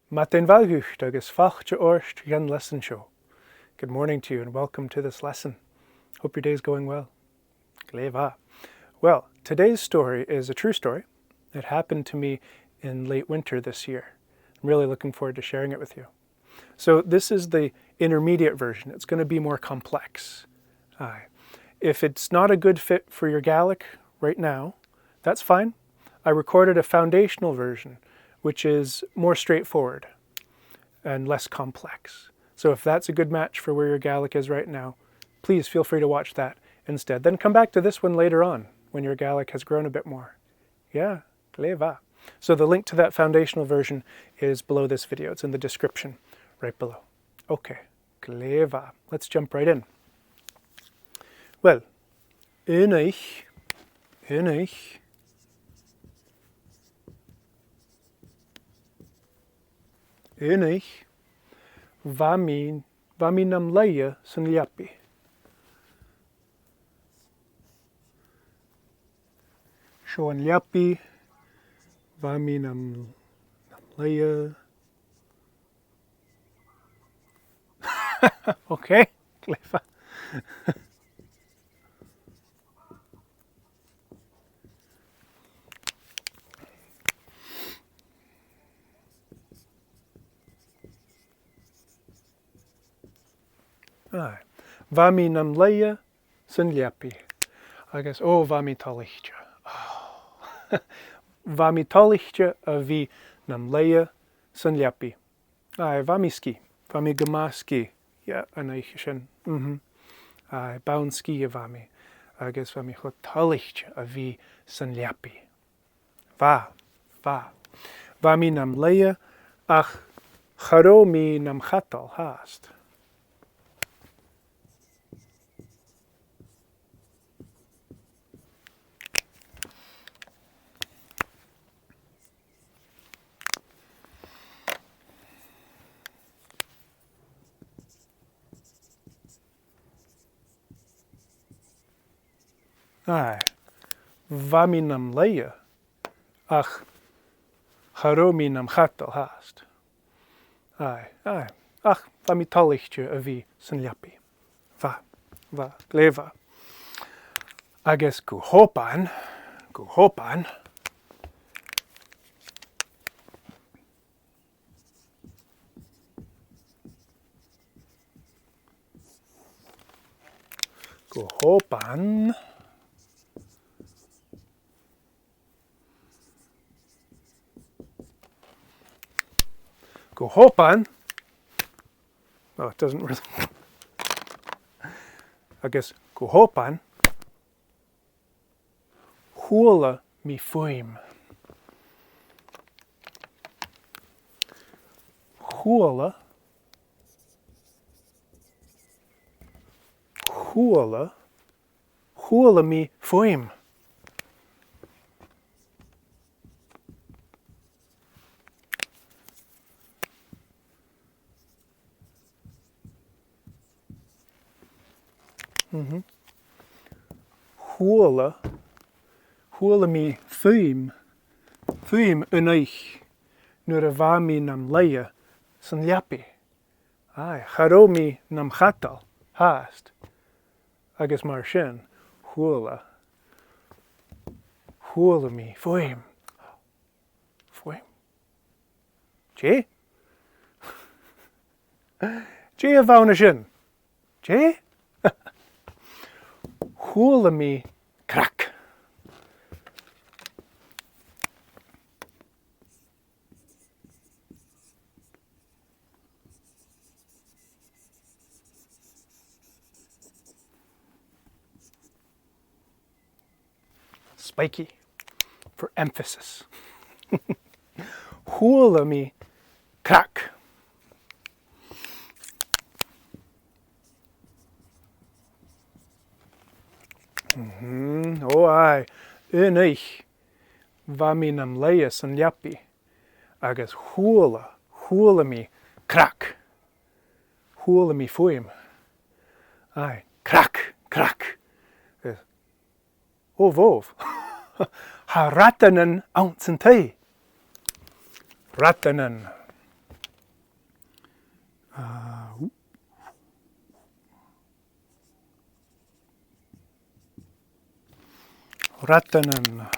Matin valhucht agus fachte orst yan lesson show. Good morning to you and welcome to this lesson. Hope your day is going well. Gleva. Well, today's story is a true story. It happened to me in late winter this year. I'm really looking forward to sharing it with you. So this is the intermediate version. It's going to be more complex. If it's not a good fit for your Gaelic right now, that's fine. I recorded a foundational version, which is more straightforward and less complex. So if that's a good match for where your Gaelic is right now, please feel free to watch that instead. Then come back to this one later on when your Gaelic has grown a bit more. Yeah, gleva. So the link to that foundational version is below this video. It's in the description right below. Okay, gleva. Let's jump right in. Well, unig, vami nam leia san liapi. Shoan liapi, vami nam leia. Okay, clever. Vami nam leia san liapi. I guess, vami talichtja. Vami talichtja a vi nam leia san liapi. Vami ski. Vami gamaski. Ja, anaichishan. Baun ski a vami. I guess vami hot talichtja a vi san liapi. Va. Vami nam leia ach charo mi nam chatal haast. Vami nam leia, ach charomi nam chatal haast. Ach vami talichtje a vi san liapi. Va, gleva. I guess guhopan. Guhopan. Guhopan. Oh, it doesn't really. I guess guhopan. Hula mi fuim. Hula mi fuim. Hula mi fuim unaich nur a vami nam leia san liapi. Charo mi nam chatal haast. I guess mar sin. Hula mi fuim. Jé? Jé a vauna sin. Jé? Hula mi crack. Spiky for emphasis. Hula mi crack. Unig vami nam leia san liapi. I guess hula mi crack. Hula mi fuim. Crack. Vov. Ha Radanan ounce and tea. Radanan. Radanan.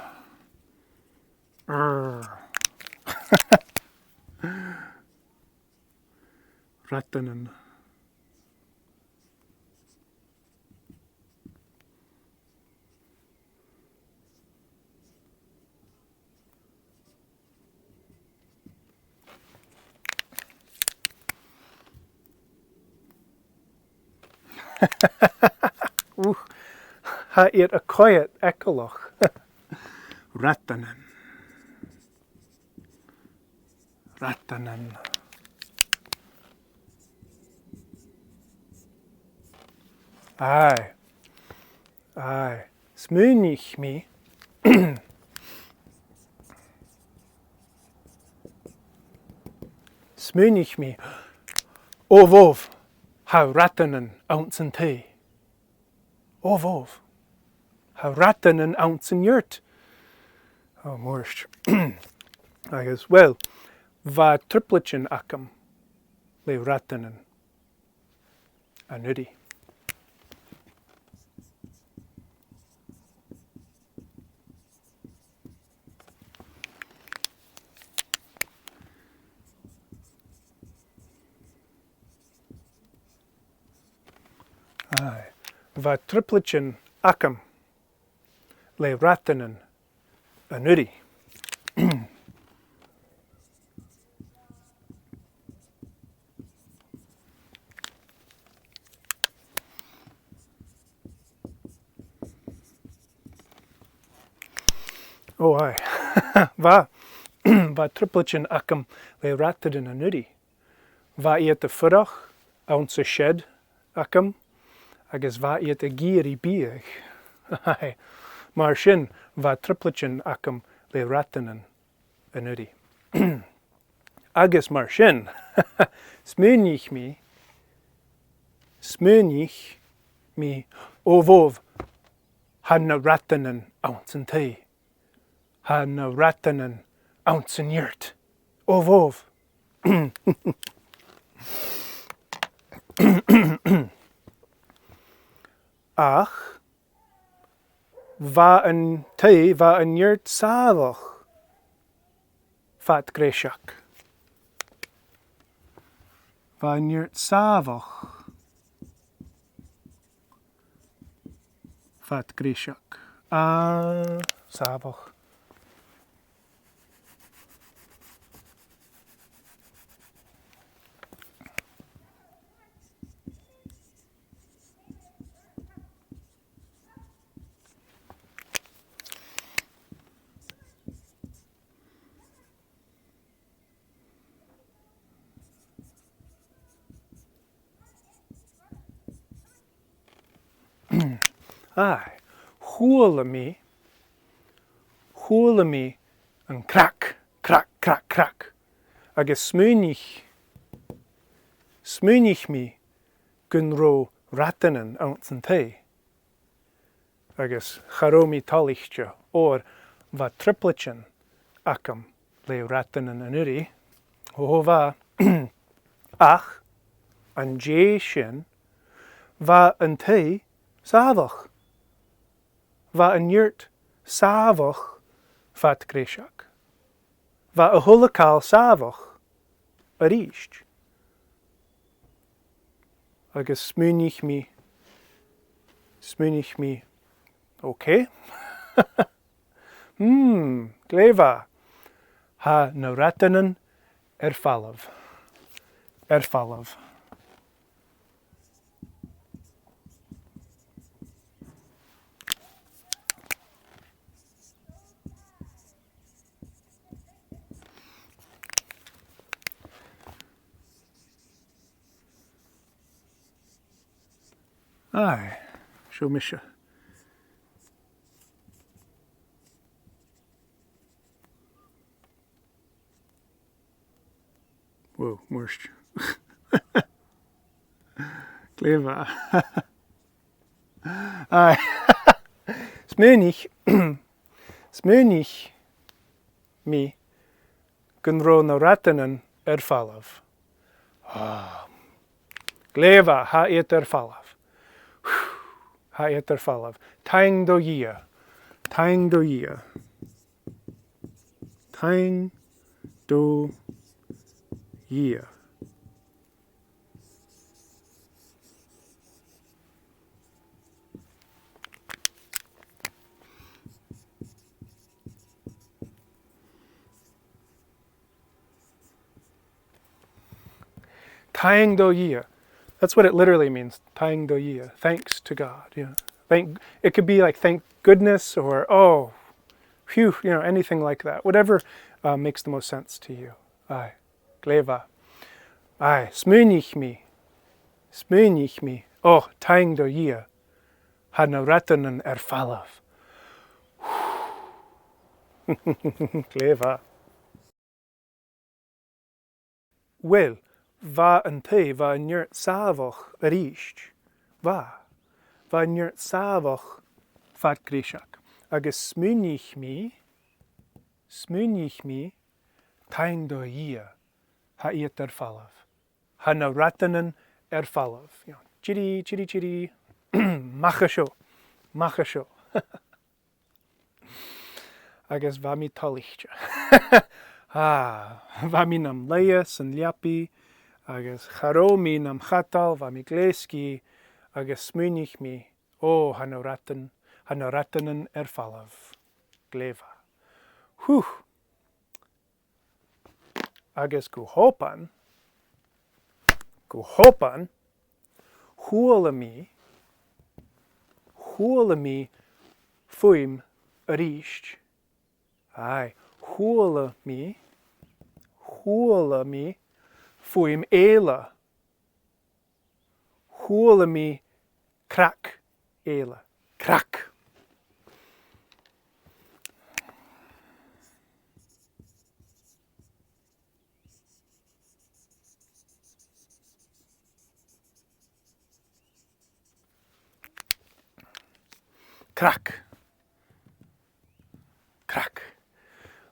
Radanan. Ha eat a quiet ekoloch. Radanan. Radanan. Aye. Aye. Smoonig me. Smoonig me. Ovov. How Radanan ounce and tea. Ovov. How Radanan ounce and yurt. Oh, morst. I guess, well, va triplichin akam le Radanan. Anudi. Aye. Va triplichin akam le Radanan. Anudi. Oh, aye. Va triplichin akam le Radanan anudi. Va eat the furach ounce shed akam. Agus va eat a giri biach. Aye. Mar sin va triplichin akam le Radanan anudi. Agus mar sin smoonig me ovov ha na Radanan ounce and tea. Ha na Radanan ounce and yurt. Ovov. Ach, va an tea, va an yurt savach. Fat greshak. Va an yurt savach. Fat greshak. Savach. Aye. Hula me and crack, crack, crack, crack. Agus smoonig me gunro Radanan ounce and tea. Agus charomi talichtja or va triplichin akam le Radanan anuri. Oh va ach an jay shin va an tea savach. Va an yurt savach fat greshak. Va a hulakal savach a richt. Agus smoonig me. Okay. Gleva. Ha na Radanan erfalav. Aye, show Misha. Whoa, worst. Clever. Aye. Smoonig me gunro na Radanan erfalav. Gleva ha et erfalav. Ha et erfalav. Tang do yia. Taing do ia. Taing do ia. Taing do ia. That's what it literally means. Taing do ia. Thanks to God. Yeah. It could be like thank goodness or oh, phew, anything like that. Whatever makes the most sense to you. Aye. Gleva. Aye. Smynich me. Oh, taing do ia. Hana Radanan fallaf. Gleva. Wel, va yn te, va nyrt savoch rysg. Va nyrt savoch fat grishak. Agus smynich mi, taing do ia, ha iet fallaf. Hana Radanan fallaf. Chiri. Machasho. Agus va mi talichtja. Va mi nam leias and liapi, agus charo mi nam chatal, va mi gleski, agus smynich mi, o hana Radanan fallaf. Gleva. Whew. Agus guhopan, huala mi, fuim rysg. Aye, huala mi, fuim ela. Huala mi, crack ela. Crack. Crack.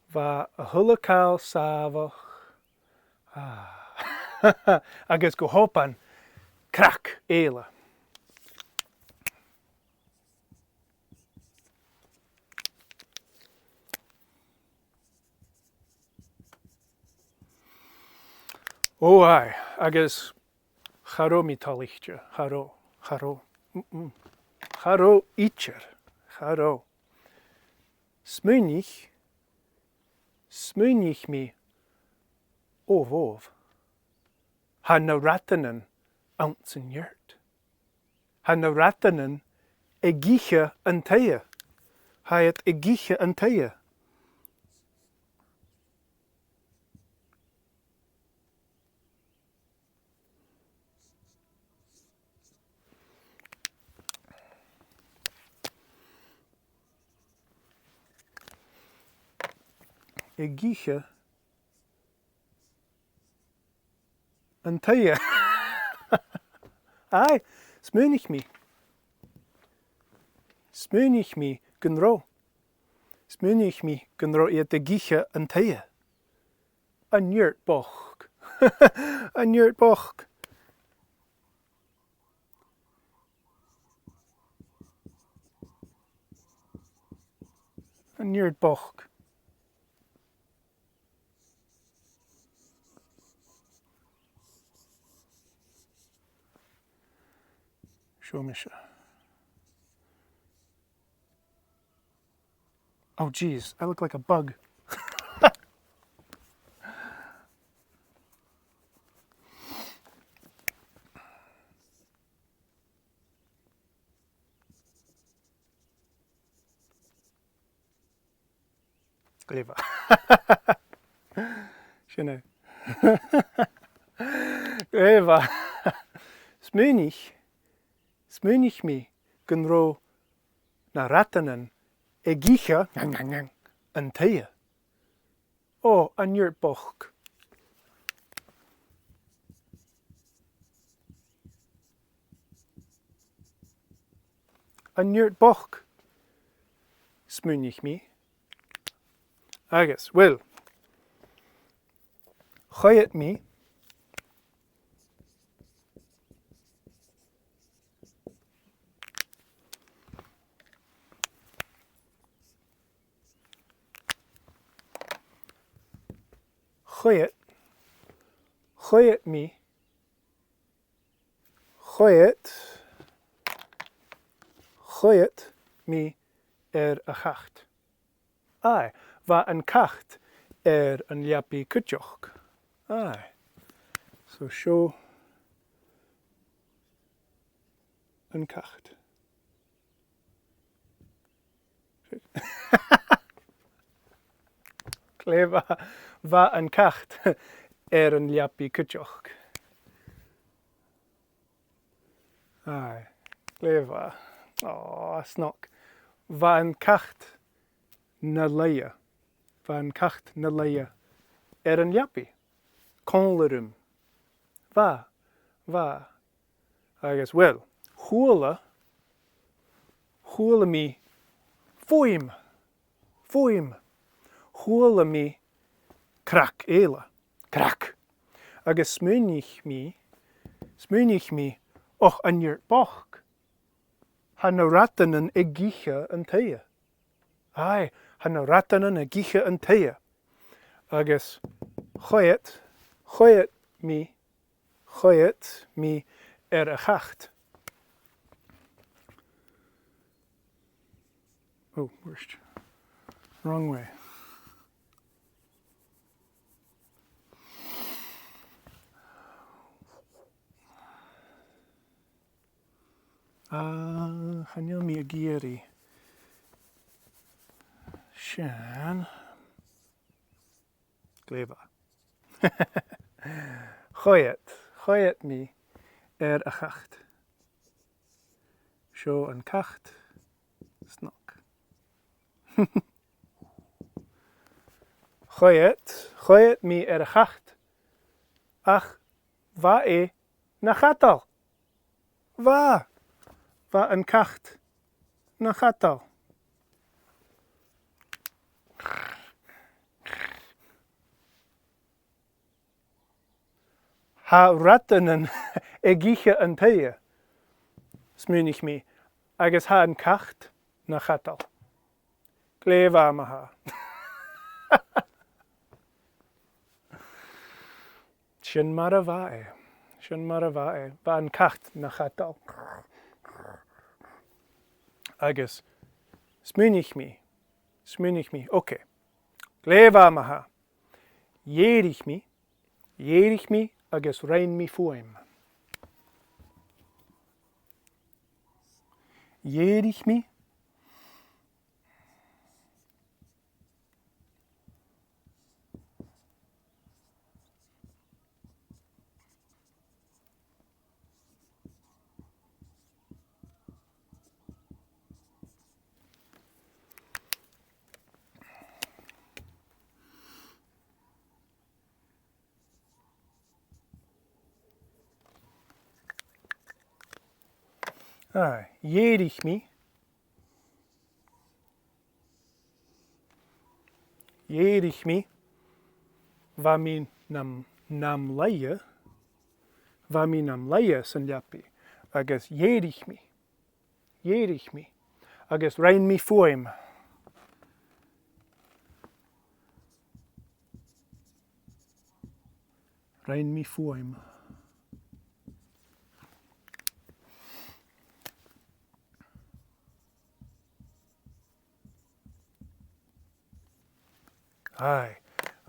Va hulakal savoch. Agus go hopan. Crack ela. Oh aye, agus charo mi talichtja. Charo. Charo itcher. Charo. Smynich mi, vov. Hana Radanan ounce in yurt. Hana Radanan egicha anteia. Hayat egicha anteia. Egicha anteia. Aye, smynich mi gunro. Smynich mi gunro iet egicha anteia. An yurt boch. An yurt boch. An yurt boch. Shomisha. Oh geez, I look like a bug. Gleva. Schöne. Gleva. Smynich mi gunro na Radanan egicha anteia. Oh, an yurt boch. An yurt boch. Smynich mi. Agus, well. Chayet mi. Choyet mi a chacht. Aye, va an cacht an liapi kutjoch. Aye. So show an cacht. Clever. Va an cacht an liapi kutjoch. Aye. Clever. Oh, snock. Va an cacht na leia. Va an cacht na leia an liapi. Conlerum. Va. I guess, well, hula mi foim. Hula mi krak ela. Krak. I guess smünich mi och an your boch. Han ratanen gicha an teia. Aye, han ratanen gicha an teia. I guess, choyet mi a chacht. Oh, worst. Wrong way. Hanil mi agiri. Shan. Gleva. Choyet mi a chacht. Show an cacht. Snock. Choyet mi a chacht. Ach, va na chatal. Va an cacht na chatal. Ha ratanen gicha an teia. Smünich mi. Agus ha an cacht na chatal. Cleva maha. Shin maravae. Va an cacht na chatal. Agus smünich mi. Okay. Cleva maha. Jerich mi, agus rein mi foim. Jerich mi. Jerich mi. Va mi nam leia. San liapi. Agus jerich mi. Agus rein mi foim. Aye,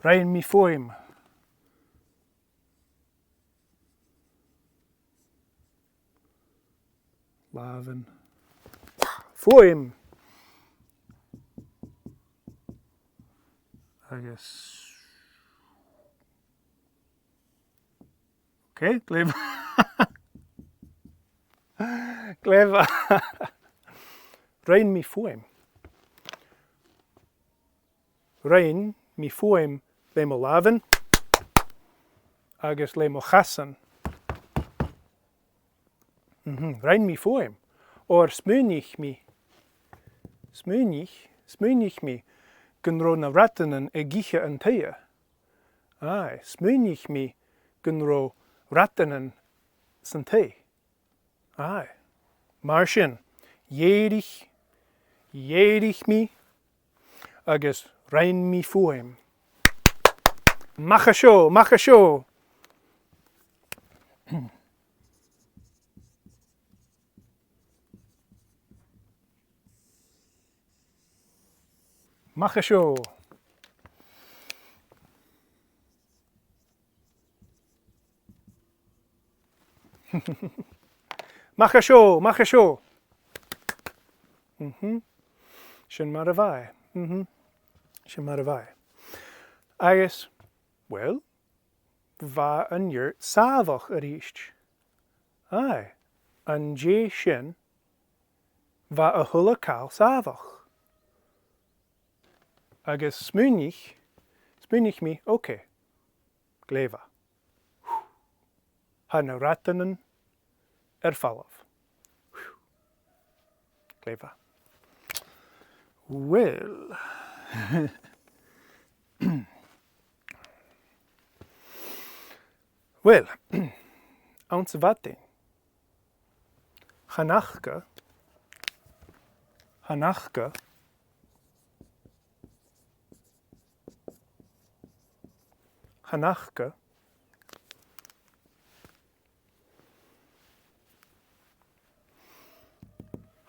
rein mi foim. Laven. Foim. I guess. Okay, clever. Rein mi foim. Rein mi foim lemo laven. Agus lemo chassen. Rein mi foim. Or smünich mi. Gunro na ratanen gicha an teia. Aye, smünich mi gunro ratanen san tei. Aye. Marschen. Jerich mi. Agus rein mi foim. Machasho, machasho. Machasho. Machasho, machasho. Shin maravai. Shin maravai. Agus, well, va an yurt savach arist. Aye, an jay shin va a hula kal savach. Agus smúnich mi, okay, gleva. Han ratanan fallaf. Gleva. Well, well, ounce vate. Hanachka, Hanachka, Hanachka,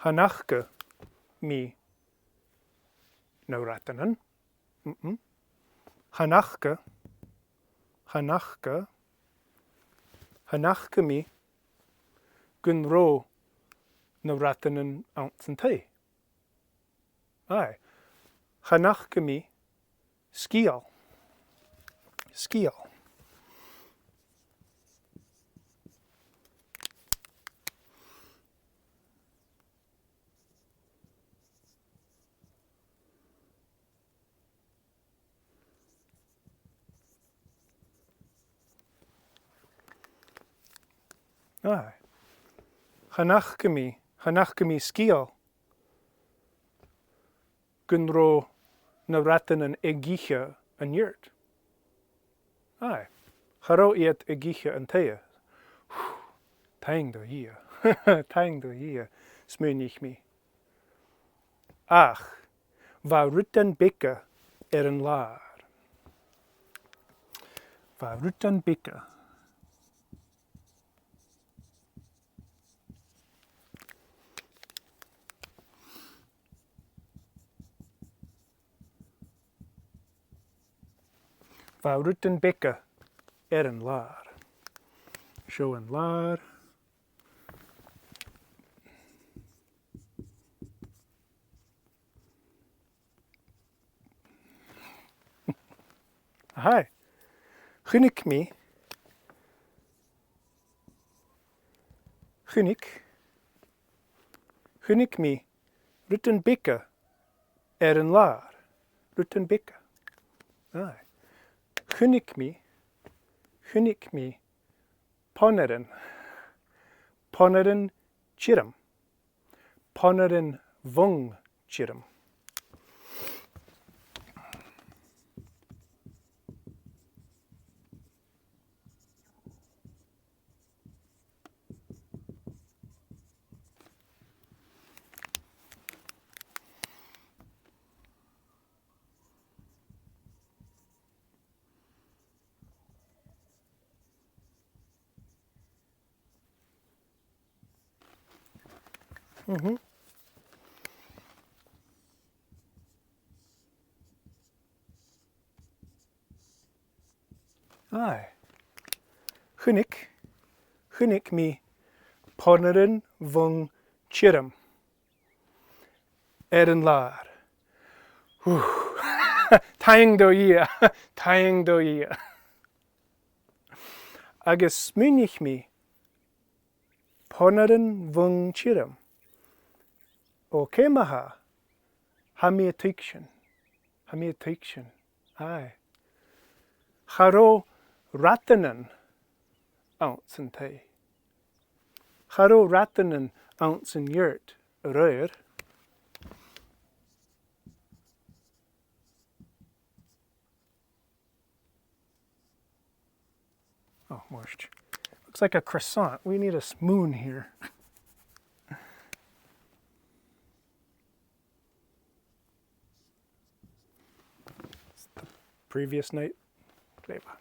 Hanachka mi no ratanan. Hanachka, Hanachka, Hanachka mi gunro no ratanan ounce and tay. Aye. Hanachka mi skial. Skial. Aye. Hanachka mi skial. Gunro na ratanan egicha an yurt. Aye. Haro iet egicha an teia. Tang do hier. Tang do hier. Smúnich mi. Ach, va rutan bicca an laar. Va rutan bicca. Va rutan bicca an laar. Show an laar. Hi. Gunnik mi. Gunnik mi. Rutan bicca an laar. Rutan bicca. Aye. Gunnik mi. Ponerin chiram. Ponerin vung chiram. Aye. Gunnik mi ponerin vung chiram. An laar. Tang do ia. Tang do ia. Agus smúnich mi ponerin vung chiram. Okay, maha. Hamia tikshin. Aye. Haro ratanan ounce and tay. Haro ratanan ounce and yurt. Röir. Oh, moist. Looks like a croissant. We need a spoon here. Previous night Clever.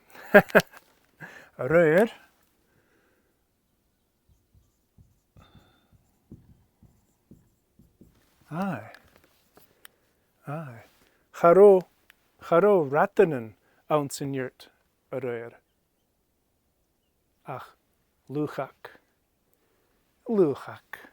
Röer. Aye. Aye. Charo Radanan ounce in yurt röer. Ach, luchak. Luchak.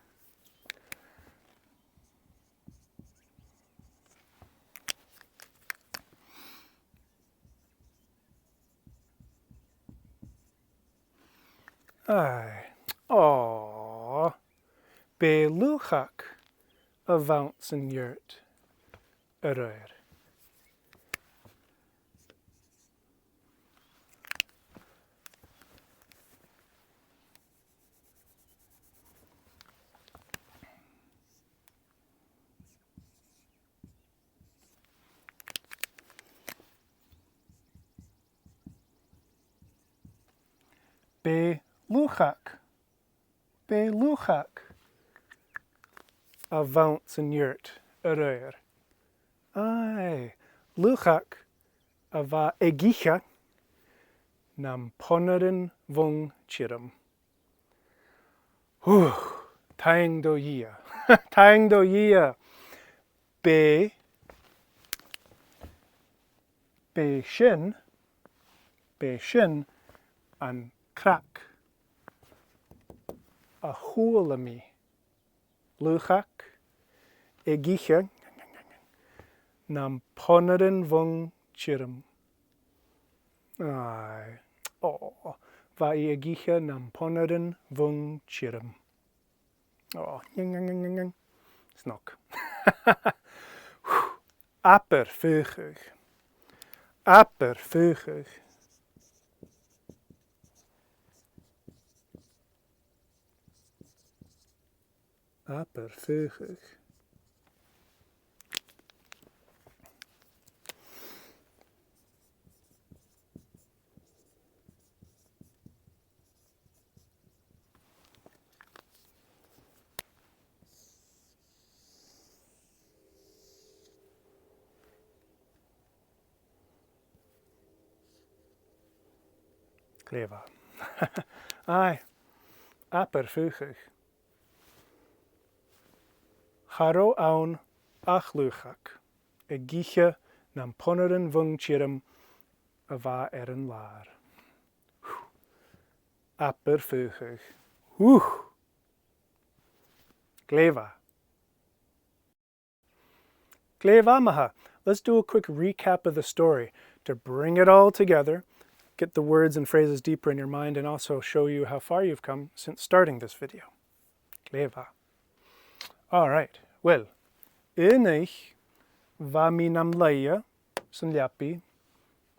Aye. Aww. Be luchak a ounce in yurt röer. Be luchak a ounce in yurt röer. Aye, luchak a va egicha nam ponerin vung chirum. Taing do yia. Taing do yia. Be shin an crack a hulami. Luchak egicha nam ponerin vung chirum. Aye. Oh, va egicha nam ponerin vung chirum. Oh, snok. Apervögig. Apervögig. Apervögig. Clever. Aye. Apervögig. Charo aun ach luchak. Egicha nam ponerin vung chirum a va erin lar. Apervögig. Clever. Clever. Let's do a quick recap of the story to bring it all together, get the words and phrases deeper in your mind, and also show you how far you've come since starting this video. Clever. All right. Well, ich va minam leia sunliapi,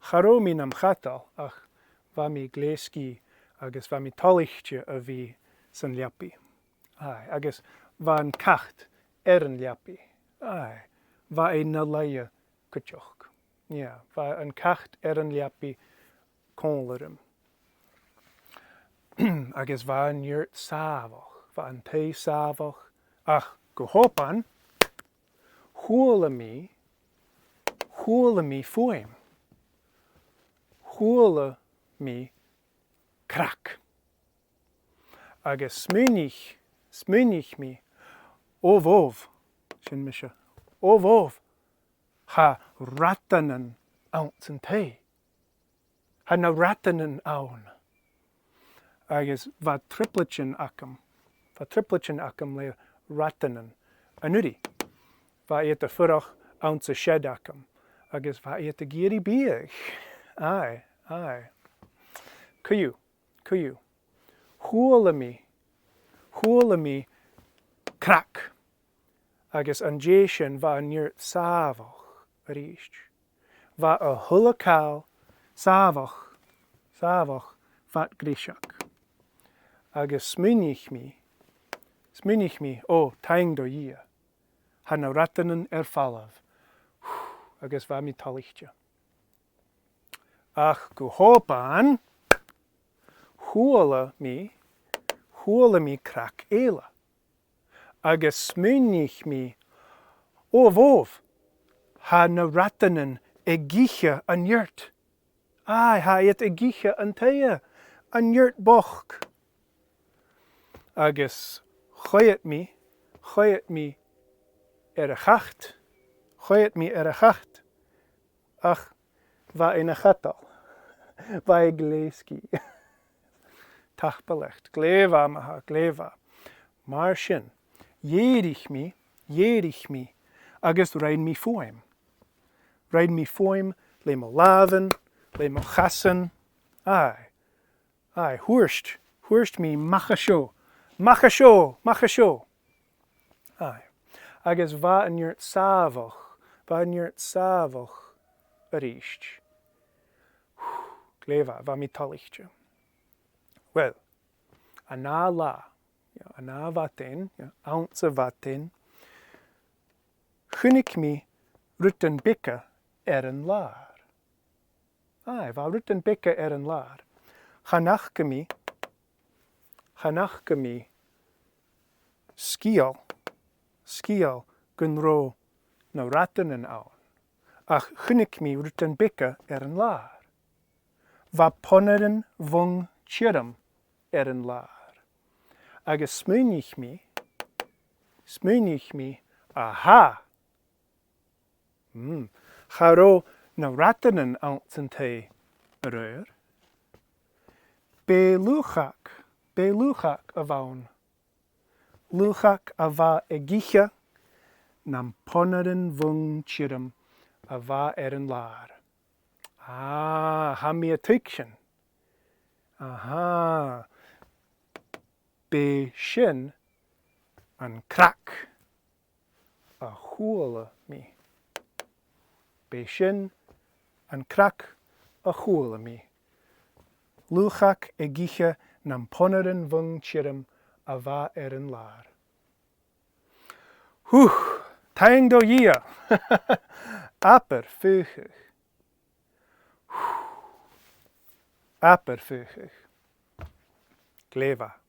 charo minam chatal, ach va mi gleski, agus va mi tolichtje a vi sunliapi. Aye, agus va an kacht erin liapi. Aye, va na leia kutjoch. Ja, va an kacht erin liapi konlerum. Agus va an yurt savoch, va an te savoch, ach gehopan, hule me foim. Hule me krak. Agus smunich me, ov, shin misha, ov, ha Radanan ounce and te. Ha na Radanan aun. Agus va triplichen akam le Radanan. Anudi. Va the furach ounce shed akam. Agus va the giri biech. Aye. Kuyu. Hule me krak. Agus an jeshen va nyert savoch richt. Va a hulakal savoch vat grishak. Agus smunich me, o taing do yia. Ha na Radanan falav. Agus va mi talichtje. Ach gehopan, hule me krak ela. Agus smunich me, ov, ha na Radanan egicha an yurt. ha it a gicha an taia, an yurt boch. Agus choyet mi a chacht, ach, va in a chatal, va e gleeski. Tachbelecht, gleva maha, gleva. Maar sin, jerich mi, agus rein mi foim. Rein mi foim, le mo laven, le mo chassen. Ai, hoerst mi machasho. Ai, agus va in yurt savoch, richt. Gleva, va mi talichtje. Wel, ana la, ana vaten, ounce vaten, gunnik mi rutten bikke een laar. Ai, va rutten bikke een laar. Chanachke mi, skiel, gunro no Radanan aan. Ach, gunnik mi rutten bikke een laar. Va ponneren vung chirum een laar. Agus smuinich mi, aha. Charo no Radanan aan zijn thee reur. Beluchak avaun. Luchak ava egicha, nam ponneren vung chirum ava een laar. Ha mi a tikshin. Aha. Be shin an krak a hula mi. Be shin an krak a hula mi. Luchak egicha nam ponneren vung chirum ava een laar. Taing do yia. Aperfugig. Gleva.